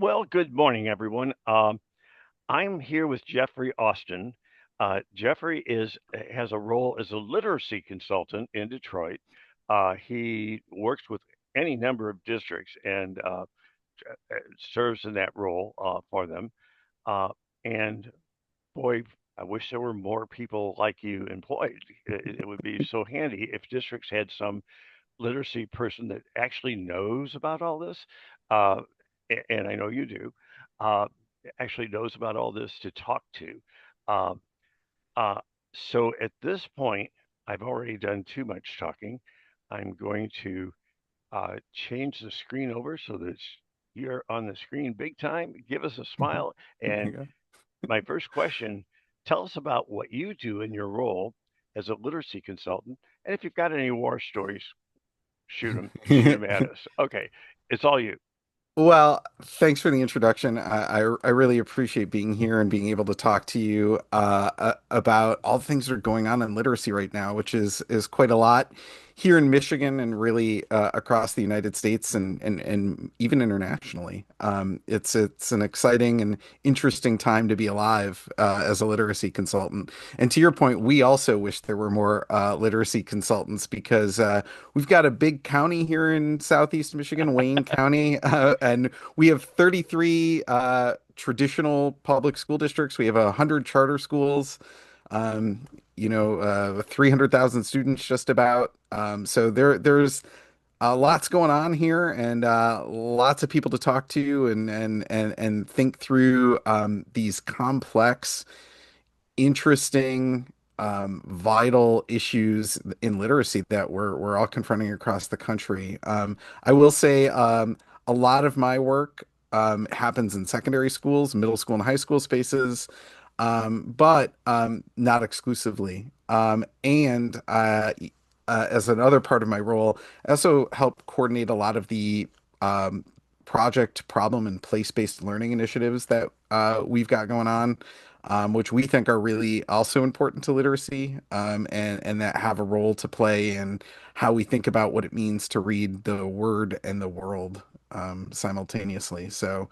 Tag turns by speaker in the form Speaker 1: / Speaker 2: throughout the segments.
Speaker 1: Well, good morning, everyone. I'm here with Jeffrey Austin. Jeffrey has a role as a literacy consultant in Detroit. He works with any number of districts and serves in that role for them. Uh, and boy, I wish there were more people like you employed. It would be so handy if districts had some literacy person that actually knows about all this, uh, and I know you do, uh, actually knows about all this to talk to. Um, uh, so at this point, I've already done too much talking. I'm going to change the screen over so that you're on the screen big time. Give us a smile.
Speaker 2: There you
Speaker 1: And
Speaker 2: go.
Speaker 1: my first question, tell us about what you do in your role as a literacy consultant. And if you've got any war stories, shoot them at us. Okay, it's all you.
Speaker 2: Well, thanks for the introduction. I really appreciate being here and being able to talk to you about all the things that are going on in literacy right now, which is quite a lot here in Michigan and really across the United States and even internationally. It's an exciting and interesting time to be alive as a literacy consultant. And to your point, we also wish there were more literacy consultants because we've got a big county here in Southeast Michigan, Wayne County, and we have 33 traditional public school districts. We have 100 charter schools, um, 300,000 students just about. So there's lots going on here and lots of people to talk to and think through these complex interesting, vital issues in literacy that we're all confronting across the country. I will say a lot of my work happens in secondary schools, middle school and high school spaces, but not exclusively. As another part of my role, I also help coordinate a lot of the project, problem, and place-based learning initiatives that we've got going on, which we think are really also important to literacy, and that have a role to play in how we think about what it means to read the word and the world simultaneously. So,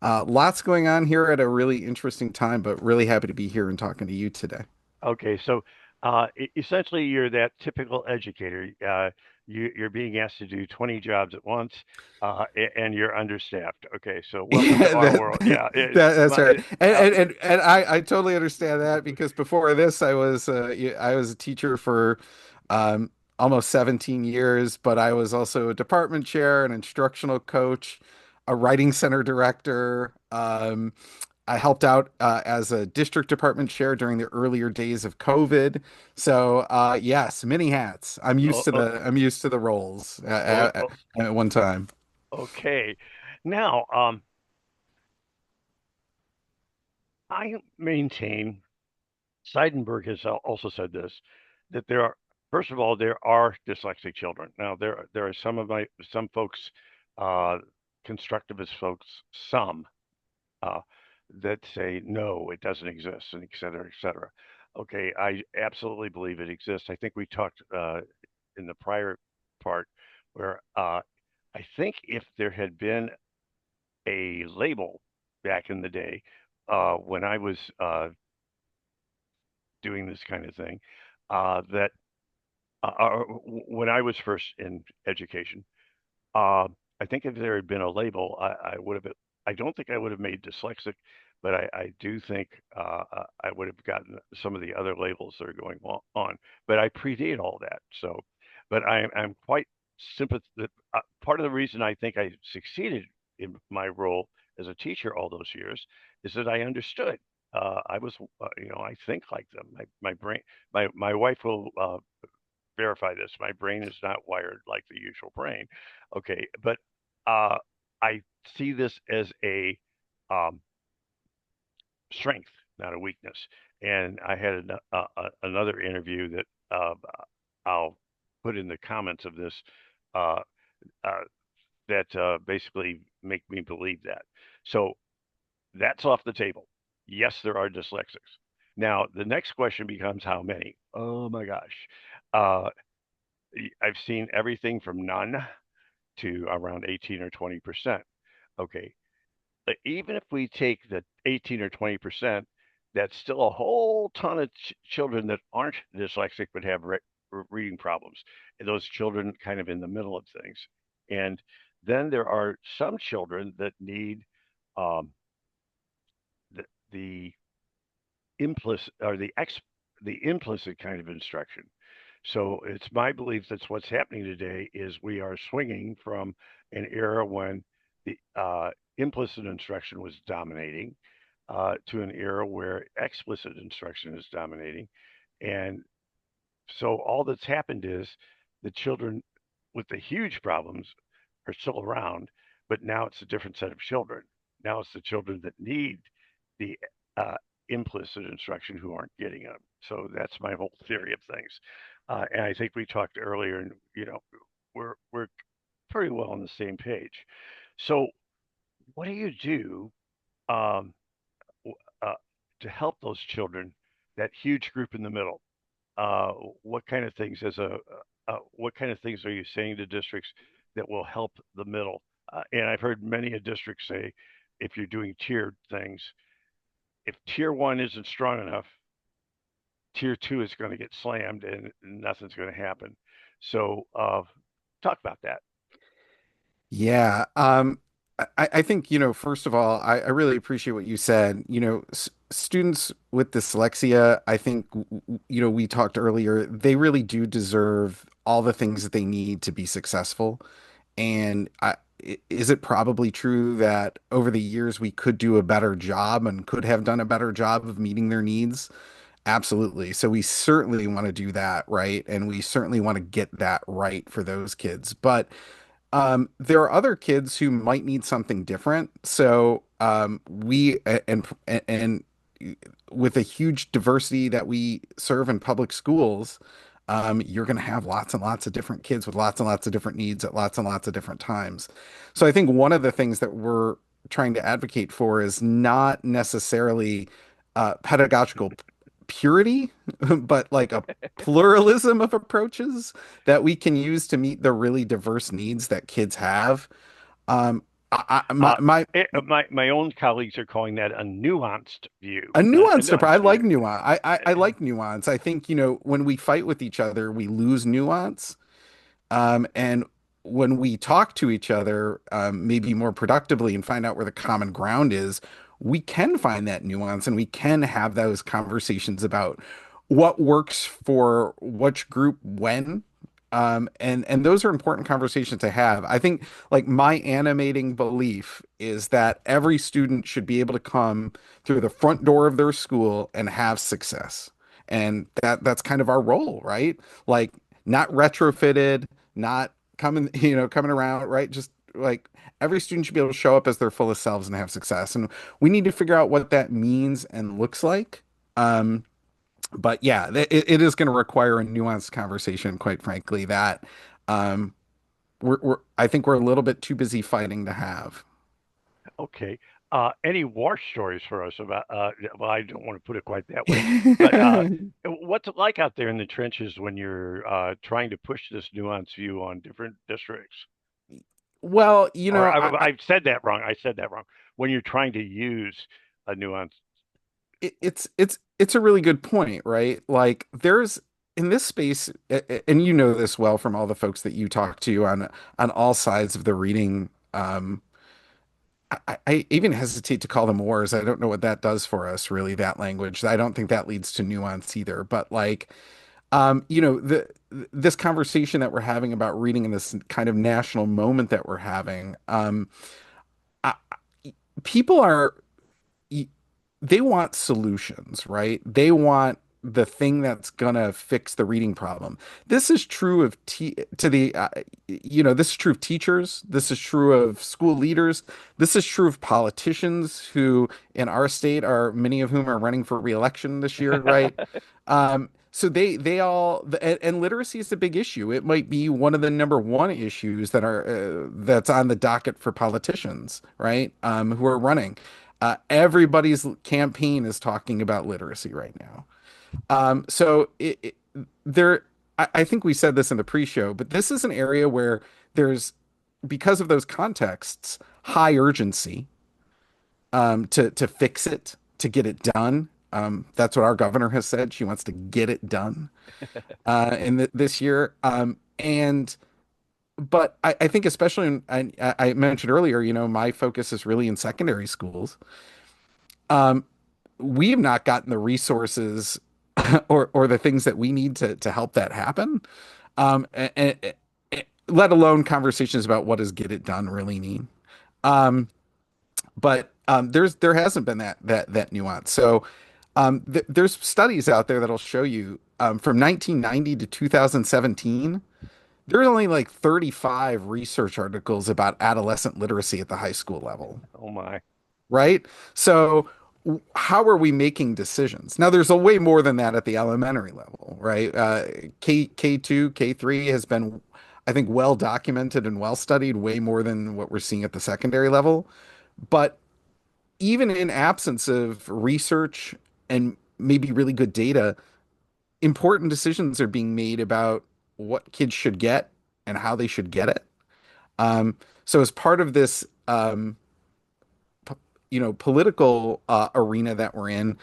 Speaker 2: lots going on here at a really interesting time, but really happy to be here and talking to you today.
Speaker 1: Okay, so essentially, you're that typical educator. You're being asked to do 20 jobs at once, and you're understaffed. Okay, so welcome to
Speaker 2: Yeah,
Speaker 1: our world. Yeah,
Speaker 2: that's right.
Speaker 1: uh,
Speaker 2: And I totally understand that because before this I was a teacher for almost 17 years, but I was also a department chair, an instructional coach, a writing center director. I helped out as a district department chair during the earlier days of COVID. So yes, many hats.
Speaker 1: oh, oh,
Speaker 2: I'm used to the roles
Speaker 1: oh, oh,
Speaker 2: at one time.
Speaker 1: okay. Now, I maintain Seidenberg has also said this that there are, first of all, there are dyslexic children. Now, there are some folks, uh, constructivist folks, some uh, that say no, it doesn't exist, and et cetera, et cetera. Okay, I absolutely believe it exists. I think we talked in the prior part where I think if there had been a label back in the day when I was doing this kind of thing, that when I was first in education, uh, I think if there had been a label, I would have. I don't think I would have made dyslexic, but I do think I would have gotten some of the other labels that are going on. But I predate all that. So, but I'm quite sympathetic. Part of the reason I think I succeeded in my role as a teacher all those years is that I understood. I was, I think like them. My brain, my wife will verify this. My brain is not wired like the usual brain. Okay, but uh, I see this as a um, strength, not a weakness. And I had another interview that I'll put in the comments of this uh, uh, that basically make me believe that. So that's off the table. Yes, there are dyslexics. Now, the next question becomes how many? Oh my gosh. Uh, I've seen everything from none to around 18 or 20%. Okay. even if we take the 18 or 20%, that's still a whole ton of children that aren't dyslexic but have reading problems. And those children kind of in the middle of things. And then there are some children that need um, the implicit or the implicit kind of instruction. So it's my belief that's what's happening today is we are swinging from an era when the implicit instruction was dominating to an era where explicit instruction is dominating. And so all that's happened is the children with the huge problems are still around, but now it's a different set of children. Now it's the children that need the uh, implicit instruction who aren't getting them. So that's my whole theory of things. And I think we talked earlier, and we're pretty well on the same page. So what do you do um, uh, to help those children, that huge group in the middle? uh, what kind of things what kind of things are you saying to districts that will help the middle? And I've heard many a district say, if you're doing tiered things, if tier one isn't strong enough, tier two is going to get slammed and nothing's going to happen. So talk about that.
Speaker 2: Yeah. I think, first of all, I really appreciate what you said. Students with dyslexia, I think, we talked earlier, they really do deserve all the things that they need to be successful. And is it probably true that over the years we could do a better job and could have done a better job of meeting their needs? Absolutely. So we certainly want to do that, right? And we certainly want to get that right for those kids. But there are other kids who might need something different. So and with a huge diversity that we serve in public schools, you're going to have lots and lots of different kids with lots and lots of different needs at lots and lots of different times. So I think one of the things that we're trying to advocate for is not necessarily pedagogical purity, but like a pluralism of approaches that we can use to meet the really diverse needs that kids have.
Speaker 1: Uh,
Speaker 2: My
Speaker 1: my own colleagues are calling that a nuanced view.
Speaker 2: a
Speaker 1: A
Speaker 2: nuanced approach. I
Speaker 1: nuanced
Speaker 2: like
Speaker 1: view.
Speaker 2: nuance. I like nuance. I think, when we fight with each other, we lose nuance. And when we talk to each other, maybe more productively and find out where the common ground is, we can find that nuance and we can have those conversations about what works for which group when. And those are important conversations to have. I think like my animating belief is that every student should be able to come through the front door of their school and have success. And that's kind of our role, right? Like not retrofitted, not coming around, right? Just like every student should be able to show up as their fullest selves and have success. And we need to figure out what that means and looks like. Um, but yeah, it is going to require a nuanced conversation, quite frankly, that um, I think we're a little bit too busy fighting to have.
Speaker 1: Okay. Any war stories for us about, well, I don't want to put it quite that way, but what's it like out there in the trenches when you're trying to push this nuanced view on different districts?
Speaker 2: Well,
Speaker 1: Or I've said that wrong. I said that wrong. When you're trying to use a nuance.
Speaker 2: it's a really good point, right? Like there's in this space, and you know this well from all the folks that you talk to on all sides of the reading. I even hesitate to call them wars. I don't know what that does for us, really, that language. I don't think that leads to nuance either. But like, this conversation that we're having about reading in this kind of national moment that we're having, I, people are they want solutions, right? They want the thing that's gonna fix the reading problem. This is true of te to the this is true of teachers, this is true of school leaders, this is true of politicians who in our state are many of whom are running for re-election this year, right? So they all and literacy is a big issue. It might be one of the number one issues that's on the docket for politicians, right? Who are running. Everybody's campaign is talking about literacy right now. So there, I think we said this in the pre-show, but this is an area where there's, because of those contexts, high urgency. to fix it, to get it done. That's what our governor has said. She wants to get it done in this year. And but I think especially I mentioned earlier, my focus is really in secondary schools. Um, we have not gotten the resources or the things that we need to help that happen. Let alone conversations about what does get it done really mean. But there hasn't been that nuance. So there's studies out there that'll show you from 1990 to 2017, there are only like 35 research articles about adolescent literacy at the high school level,
Speaker 1: Oh my.
Speaker 2: right? So how are we making decisions? Now, there's a way more than that at the elementary level, right? K2, K3 has been, I think, well documented and well studied, way more than what we're seeing at the secondary level. But even in absence of research and maybe really good data, important decisions are being made about what kids should get and how they should get it. Um, so as part of this, political arena that we're in,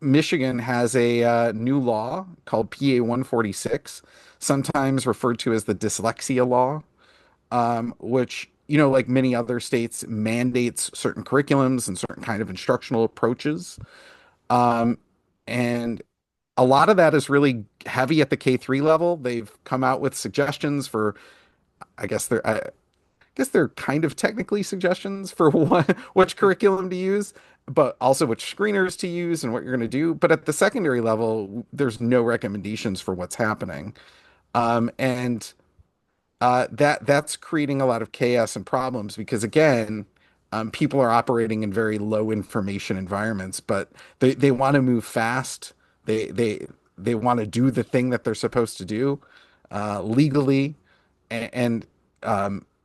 Speaker 2: Michigan has a new law called PA 146, sometimes referred to as the dyslexia law, which, like many other states, mandates certain curriculums and certain kind of instructional approaches. Um, and a lot of that is really heavy at the K3 level. They've come out with suggestions for, I guess they're kind of technically suggestions for which curriculum to use, but also which screeners to use and what you're going to do. But at the secondary level, there's no recommendations for what's happening. And that's creating a lot of chaos and problems because again, people are operating in very low information environments, but they want to move fast. They want to do the thing that they're supposed to do legally and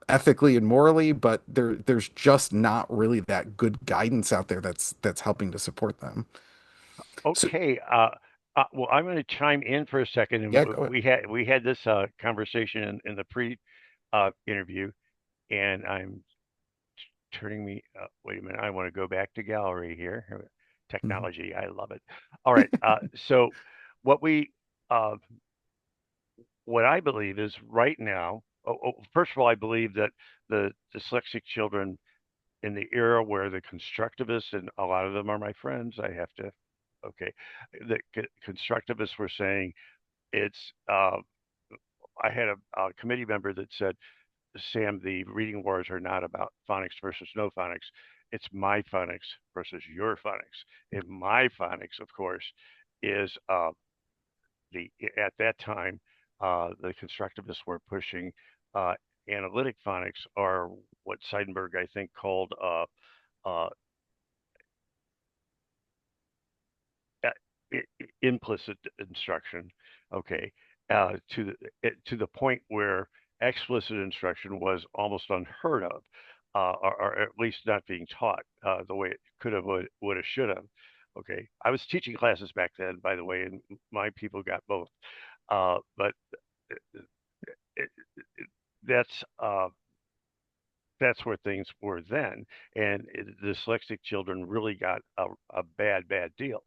Speaker 2: ethically and morally, but there's just not really that good guidance out there that's helping to support them. So
Speaker 1: Okay. Well, I'm going to chime in for a second, and
Speaker 2: yeah, go ahead.
Speaker 1: we had this conversation in the pre interview, and I'm turning me. Wait a minute. I want to go back to gallery here.
Speaker 2: Mhm.
Speaker 1: Technology. I love it. All right. So what we uh, what I believe is right now. First of all, I believe that the dyslexic children in the era where the constructivists, and a lot of them are my friends, I have to, okay, the constructivists were saying it's, I had a committee member that said, Sam, the reading wars are not about phonics versus no phonics. It's my phonics versus your phonics. And my phonics, of course, is the at that time the constructivists were pushing uh, analytic phonics, or what Seidenberg I think called uh, implicit instruction, okay, to the point where explicit instruction was almost unheard of, or at least not being taught the way it could have, would have, should have. Okay, I was teaching classes back then, by the way, and my people got both. But it, it, that's that's where things were then, and dyslexic children really got a bad deal.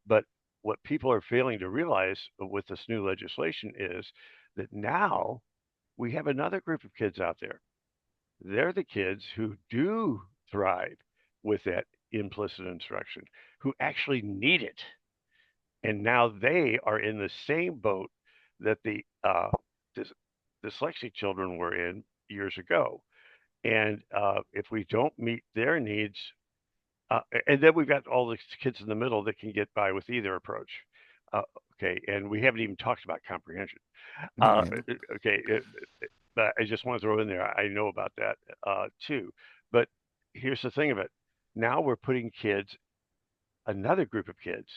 Speaker 1: But what people are failing to realize with this new legislation is that now we have another group of kids out there. They're the kids who do thrive with that implicit instruction, who actually need it, and now they are in the same boat that the dys- dyslexic children were in years ago. And if we don't meet their needs, uh, and then we've got all the kids in the middle that can get by with either approach. Uh, okay, and we haven't even talked about comprehension.
Speaker 2: No, we haven't.
Speaker 1: Okay, but I just want to throw in there. I know about that too. But here's the thing of it. Now we're putting kids, another group of kids,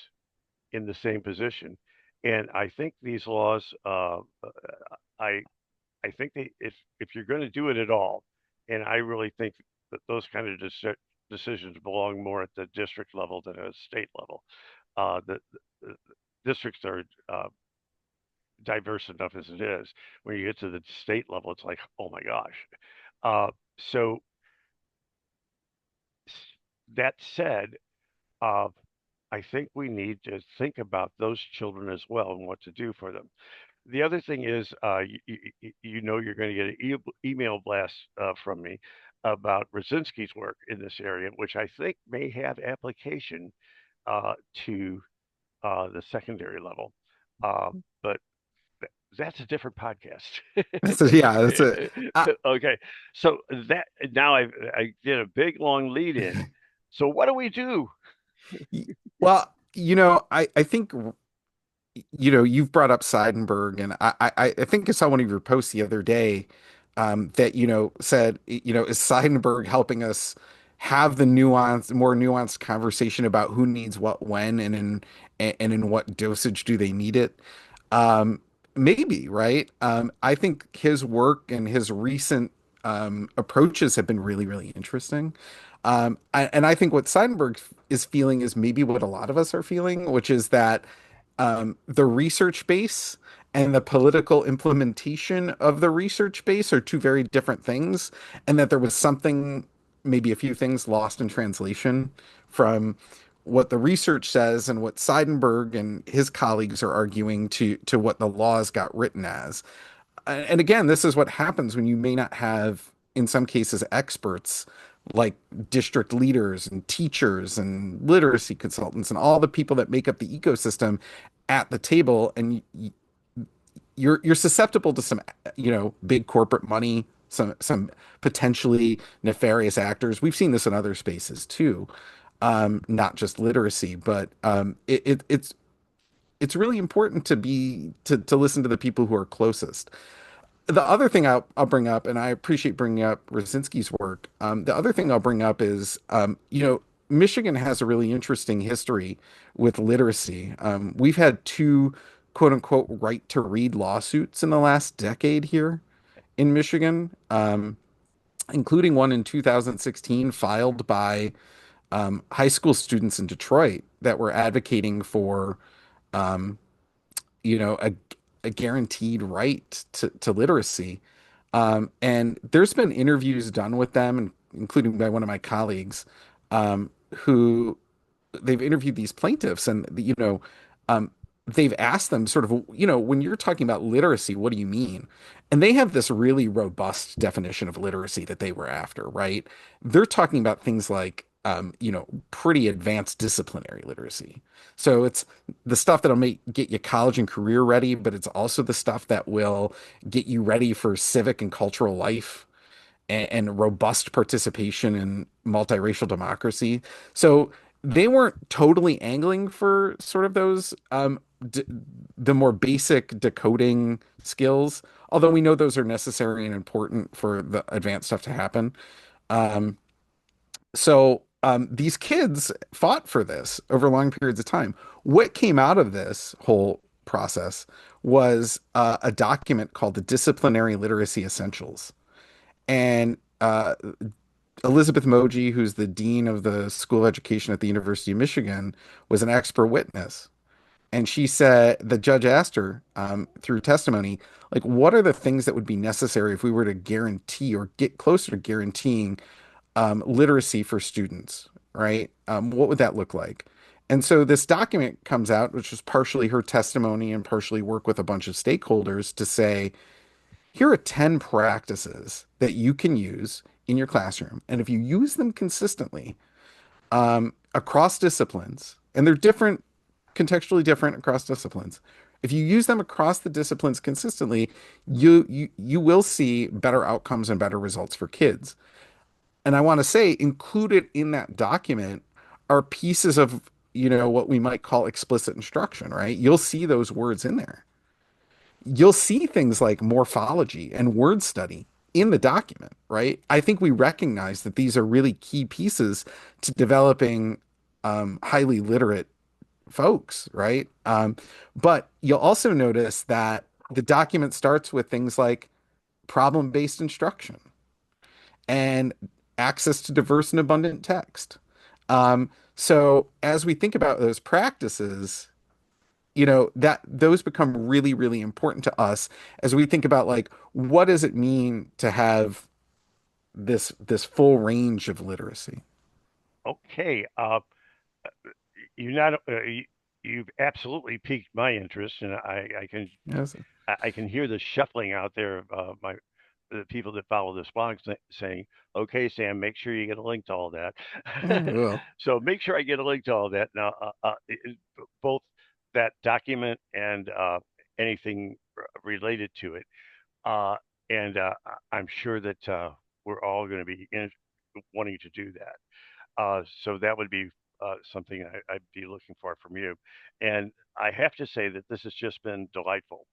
Speaker 1: in the same position, and I think these laws. I I think if you're going to do it at all, and I really think that those kind of decisions belong more at the district level than at a state level. The districts are diverse enough as it is. When you get to the state level, it's like, oh my gosh. So that said, uh, I think we need to think about those children as well and what to do for them. The other thing is, you know, you're going to get an email blast from me about Brzezinski's work in this area, which I think may have application uh, to the secondary level. But that's a different podcast.
Speaker 2: So yeah, that's it.
Speaker 1: Okay, so that now I did a big long lead in. So what do we do?
Speaker 2: Well, I think you've brought up Seidenberg, and I think I saw one of your posts the other day that said, is Seidenberg helping us have the more nuanced conversation about who needs what when and in what dosage do they need it? Um, Maybe, right? I think his work and his recent approaches have been really, really interesting. And I think what Seidenberg is feeling is maybe what a lot of us are feeling, which is that the research base and the political implementation of the research base are two very different things, and that there was something, maybe a few things lost in translation from what the research says and what Seidenberg and his colleagues are arguing to what the laws got written as. And again, this is what happens when you may not have, in some cases, experts like district leaders and teachers and literacy consultants and all the people that make up the ecosystem at the table, and you're susceptible to some, big corporate money, some potentially nefarious actors. We've seen this in other spaces too, not just literacy, but it's really important to listen to the people who are closest. The other thing I'll bring up, and I appreciate bringing up Rosinski's work. The other thing I'll bring up is, Michigan has a really interesting history with literacy. We've had two quote unquote right to read lawsuits in the last decade here in Michigan, including one in 2016 filed by high school students in Detroit that were advocating for um, you know, a, a guaranteed right to literacy. And there's been interviews done with them, including by one of my colleagues, who they've interviewed these plaintiffs, and um, they've asked them sort of, when you're talking about literacy, what do you mean? And they have this really robust definition of literacy that they were after, right? They're talking about things like, pretty advanced disciplinary literacy. So it's the stuff that'll get you college and career ready, but it's also the stuff that will get you ready for civic and cultural life and robust participation in multiracial democracy. So they weren't totally angling for sort of those d the more basic decoding skills, although we know those are necessary and important for the advanced stuff to happen. Um, these kids fought for this over long periods of time. What came out of this whole process was a document called the Disciplinary Literacy Essentials. And Elizabeth Moji, who's the dean of the School of Education at the University of Michigan, was an expert witness. And she said, the judge asked her through testimony, like, what are the things that would be necessary if we were to guarantee or get closer to guaranteeing literacy for students, right? What would that look like? And so this document comes out, which is partially her testimony and partially work with a bunch of stakeholders to say, here are 10 practices that you can use in your classroom. And if you use them consistently across disciplines, and they're different, contextually different across disciplines, if you use them across the disciplines consistently, you will see better outcomes and better results for kids. And I want to say included in that document are pieces of, what we might call explicit instruction, right? You'll see those words in there. You'll see things like morphology and word study in the document, right? I think we recognize that these are really key pieces to developing highly literate folks, right? But you'll also notice that the document starts with things like problem-based instruction and access to diverse and abundant text. So as we think about those practices, that those become really, really important to us as we think about like what does it mean to have this full range of literacy.
Speaker 1: Okay. You not you've absolutely piqued my interest, and
Speaker 2: Yes.
Speaker 1: I can hear the shuffling out there of my the people that follow this blog saying, "Okay, Sam, make sure you get a link to all that."
Speaker 2: Yeah, well.
Speaker 1: So make sure I get a link to all that. Now, both that document and anything related to it, uh, and I'm sure that we're all going to be wanting to do that. So that would be something I'd be looking for from you. And I have to say that this has just been delightful.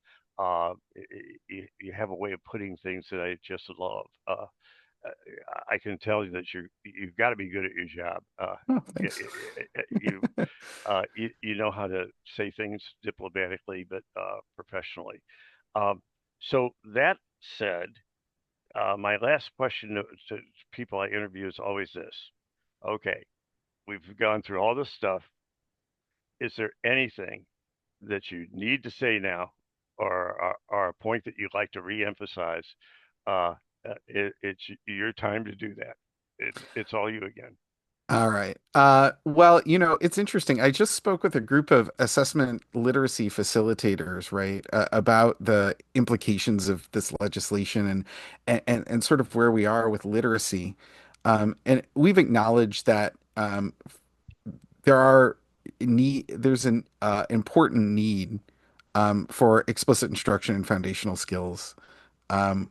Speaker 1: You have a way of putting things that I just love. I can tell you that you've got to be good at your job.
Speaker 2: Oh, thanks.
Speaker 1: You, you know how to say things diplomatically but professionally. Um, so that said, my last question to people I interview is always this. Okay, we've gone through all this stuff. Is there anything that you need to say now, or a point that you'd like to reemphasize? Uh, it's your time to do that. It's all you again.
Speaker 2: All right. Well, it's interesting. I just spoke with a group of assessment literacy facilitators, right, about the implications of this legislation and sort of where we are with literacy. And we've acknowledged that there are there's an important need for explicit instruction in foundational skills. Um,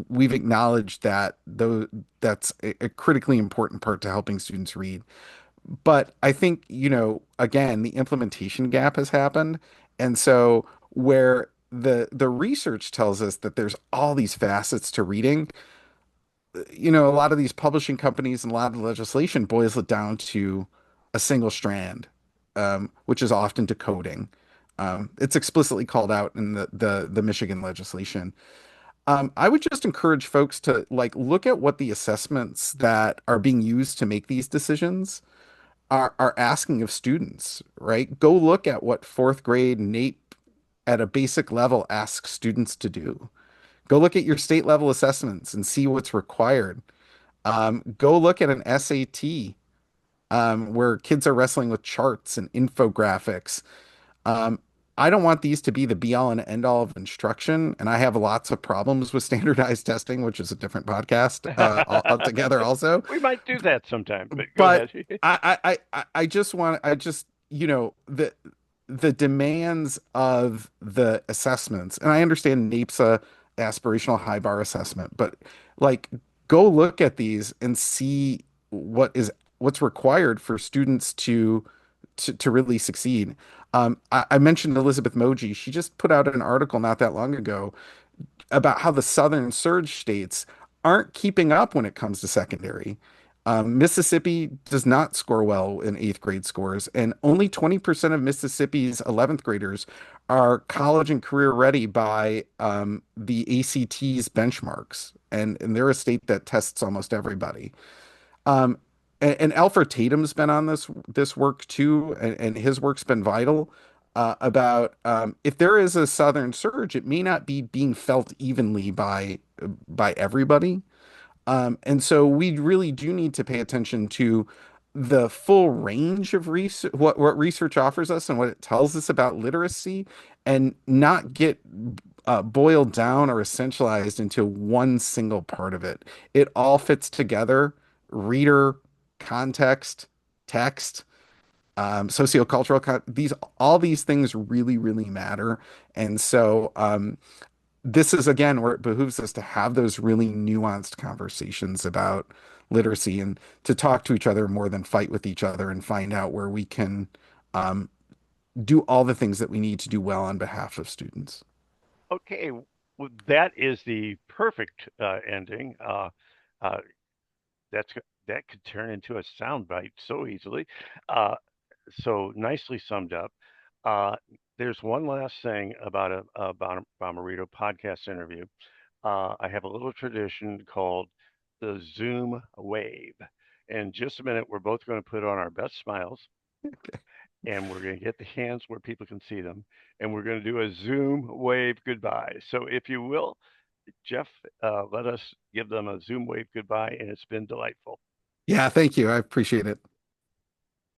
Speaker 2: we've acknowledged that though that's a critically important part to helping students read. But I think, again, the implementation gap has happened. And so where the research tells us that there's all these facets to reading, a lot of these publishing companies and a lot of the legislation boils it down to a single strand, which is often decoding. It's explicitly called out in the Michigan legislation. I would just encourage folks to like look at what the assessments that are being used to make these decisions are asking of students, right? Go look at what fourth grade NAEP at a basic level asks students to do. Go look at your state level assessments and see what's required. Go look at an SAT where kids are wrestling with charts and infographics. Um, I don't want these to be the be all and end all of instruction, and I have lots of problems with standardized testing, which is a different podcast altogether also.
Speaker 1: We might do that sometime, but go
Speaker 2: But
Speaker 1: ahead.
Speaker 2: I just want I just the demands of the assessments, and I understand NAEP's aspirational high bar assessment, but like go look at these and see what's required for students to really succeed. I mentioned Elizabeth Moji. She just put out an article not that long ago about how the southern surge states aren't keeping up when it comes to secondary. Mississippi does not score well in eighth grade scores, and only 20% of Mississippi's 11th graders are college and career ready by the ACT's benchmarks. And they're a state that tests almost everybody. Um, and Alfred Tatum's been on this work too, and his work's been vital about if there is a southern surge, it may not be being felt evenly by everybody. And so we really do need to pay attention to the full range of research, what research offers us and what it tells us about literacy, and not get boiled down or essentialized into one single part of it. It all fits together, reader, context, text, sociocultural, all these things really, really matter. And so, this is again where it behooves us to have those really nuanced conversations about literacy and to talk to each other more than fight with each other and find out where we can um, do all the things that we need to do well on behalf of students.
Speaker 1: Okay, well, that is the perfect ending. Uh, that's that could turn into a soundbite so easily. Uh, so nicely summed up. Uh, there's one last thing about a Bomarito podcast interview. I have a little tradition called the Zoom wave. In just a minute, we're both going to put on our best smiles and we're going to get the hands where people can see them and we're going to do a Zoom wave goodbye. So, if you will, Jeff, let us give them a Zoom wave goodbye, and it's been delightful.
Speaker 2: Yeah, thank you. I appreciate it.